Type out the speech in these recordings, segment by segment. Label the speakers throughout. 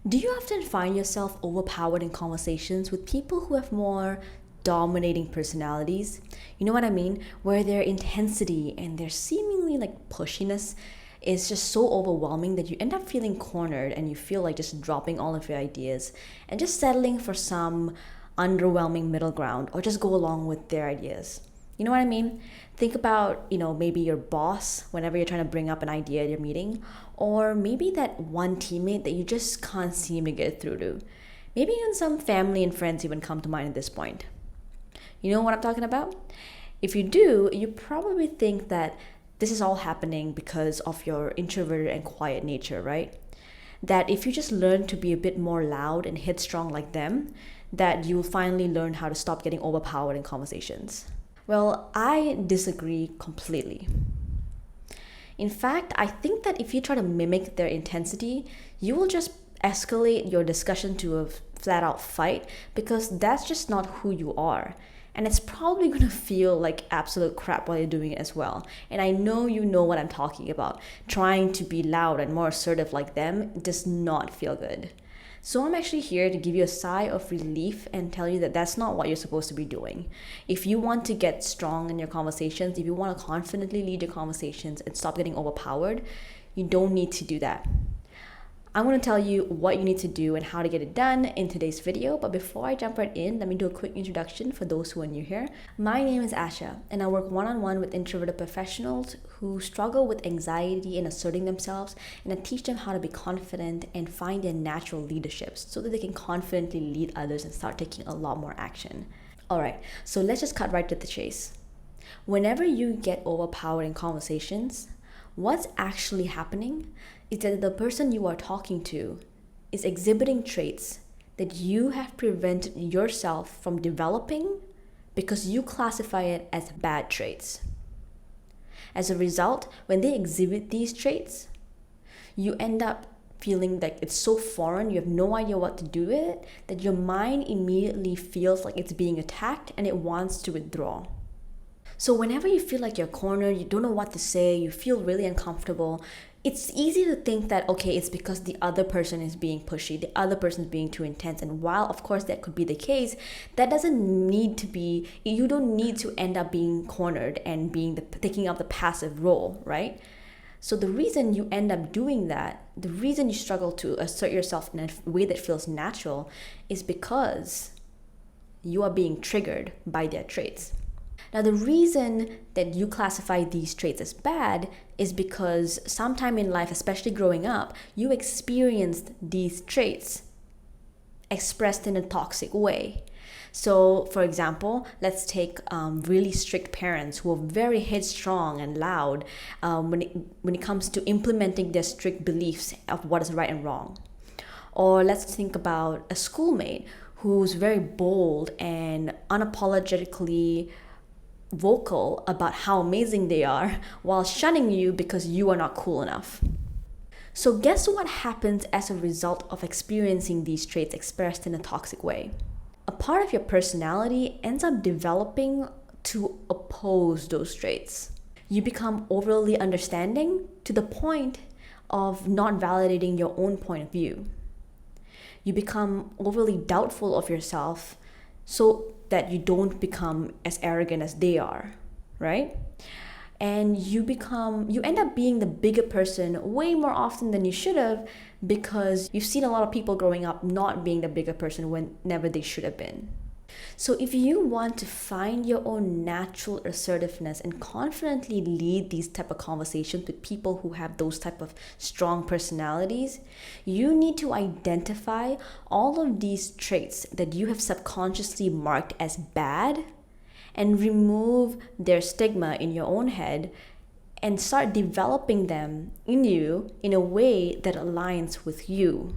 Speaker 1: Do you often find yourself overpowered in conversations with people who have more dominating personalities? You know what I mean? Where their intensity and their seemingly like pushiness is just so overwhelming that you end up feeling cornered and you feel like just dropping all of your ideas and just settling for some underwhelming middle ground or just go along with their ideas. You know what I mean? Think about, maybe your boss whenever you're trying to bring up an idea at your meeting, or maybe that one teammate that you just can't seem to get through to. Maybe even some family and friends even come to mind at this point. You know what I'm talking about? If you do, you probably think that this is all happening because of your introverted and quiet nature, right? That if you just learn to be a bit more loud and headstrong like them, that you'll finally learn how to stop getting overpowered in conversations. Well, I disagree completely. In fact, I think that if you try to mimic their intensity, you will just escalate your discussion to a flat out fight because that's just not who you are. And it's probably gonna feel like absolute crap while you're doing it as well. And I know you know what I'm talking about. Trying to be loud and more assertive like them does not feel good. So I'm actually here to give you a sigh of relief and tell you that that's not what you're supposed to be doing. If you want to get strong in your conversations, if you want to confidently lead your conversations and stop getting overpowered, you don't need to do that. I'm going to tell you what you need to do and how to get it done in today's video. But before I jump right in, let me do a quick introduction for those who are new here. My name is Asha, and I work one-on-one with introverted professionals who struggle with anxiety in asserting themselves, and I teach them how to be confident and find their natural leaderships so that they can confidently lead others and start taking a lot more action. All right, so let's just cut right to the chase. Whenever you get overpowered in conversations, what's actually happening is that the person you are talking to is exhibiting traits that you have prevented yourself from developing because you classify it as bad traits. As a result, when they exhibit these traits, you end up feeling like it's so foreign, you have no idea what to do with it, that your mind immediately feels like it's being attacked and it wants to withdraw. So whenever you feel like you're cornered, you don't know what to say, you feel really uncomfortable, it's easy to think that, okay, it's because the other person is being pushy, the other person is being too intense. And while, of course, that could be the case, that doesn't need to be, you don't need to end up being cornered and taking up the passive role, right? So the reason you end up doing that, the reason you struggle to assert yourself in a way that feels natural is because you are being triggered by their traits. Now, the reason that you classify these traits as bad is because sometime in life, especially growing up, you experienced these traits expressed in a toxic way. So, for example, let's take really strict parents who are very headstrong and loud when it comes to implementing their strict beliefs of what is right and wrong. Or let's think about a schoolmate who's very bold and unapologetically vocal about how amazing they are while shunning you because you are not cool enough. So guess what happens as a result of experiencing these traits expressed in a toxic way? A part of your personality ends up developing to oppose those traits. You become overly understanding to the point of not validating your own point of view. You become overly doubtful of yourself so that you don't become as arrogant as they are, right? And you end up being the bigger person way more often than you should have because you've seen a lot of people growing up not being the bigger person whenever they should have been. So if you want to find your own natural assertiveness and confidently lead these type of conversations with people who have those type of strong personalities, you need to identify all of these traits that you have subconsciously marked as bad and remove their stigma in your own head and start developing them in you in a way that aligns with you.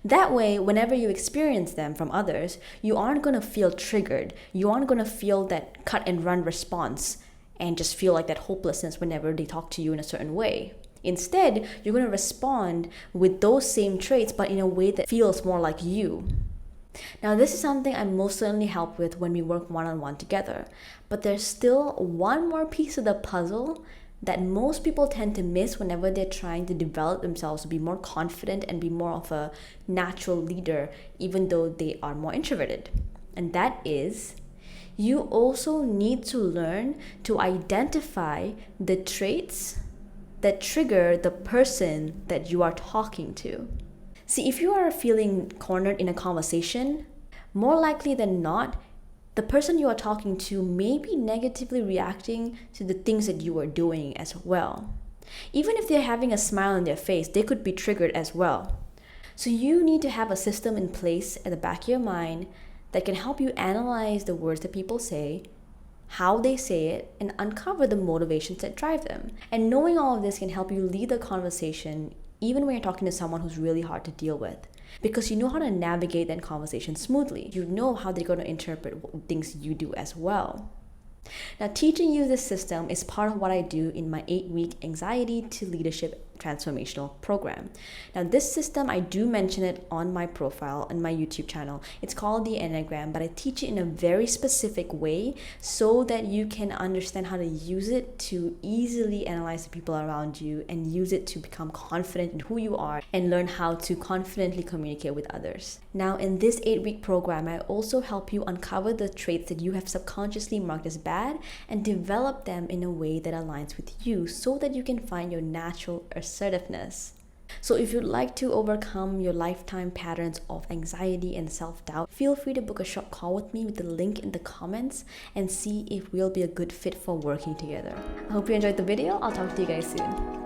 Speaker 1: That way, whenever you experience them from others, you aren't going to feel triggered. You aren't going to feel that cut and run response and just feel like that hopelessness whenever they talk to you in a certain way. Instead, you're going to respond with those same traits, but in a way that feels more like you. Now, this is something I most certainly help with when we work one-on-one together. But there's still one more piece of the puzzle that most people tend to miss whenever they're trying to develop themselves to be more confident and be more of a natural leader, even though they are more introverted. And that is, you also need to learn to identify the traits that trigger the person that you are talking to. See, if you are feeling cornered in a conversation, more likely than not, the person you are talking to may be negatively reacting to the things that you are doing as well. Even if they're having a smile on their face, they could be triggered as well. So you need to have a system in place at the back of your mind that can help you analyze the words that people say, how they say it, and uncover the motivations that drive them. And knowing all of this can help you lead the conversation even when you're talking to someone who's really hard to deal with. Because you know how to navigate that conversation smoothly. You know how they're going to interpret things you do as well. Now, teaching you this system is part of what I do in my 8-week Anxiety to Leadership Transformational Program. Now, this system, I do mention it on my profile and my YouTube channel. It's called the Enneagram, but I teach it in a very specific way so that you can understand how to use it to easily analyze the people around you and use it to become confident in who you are and learn how to confidently communicate with others. Now, in this 8-week program, I also help you uncover the traits that you have subconsciously marked as bad and develop them in a way that aligns with you so that you can find your natural assertiveness. So if you'd like to overcome your lifetime patterns of anxiety and self-doubt, feel free to book a short call with me with the link in the comments and see if we'll be a good fit for working together. I hope you enjoyed the video. I'll talk to you guys soon.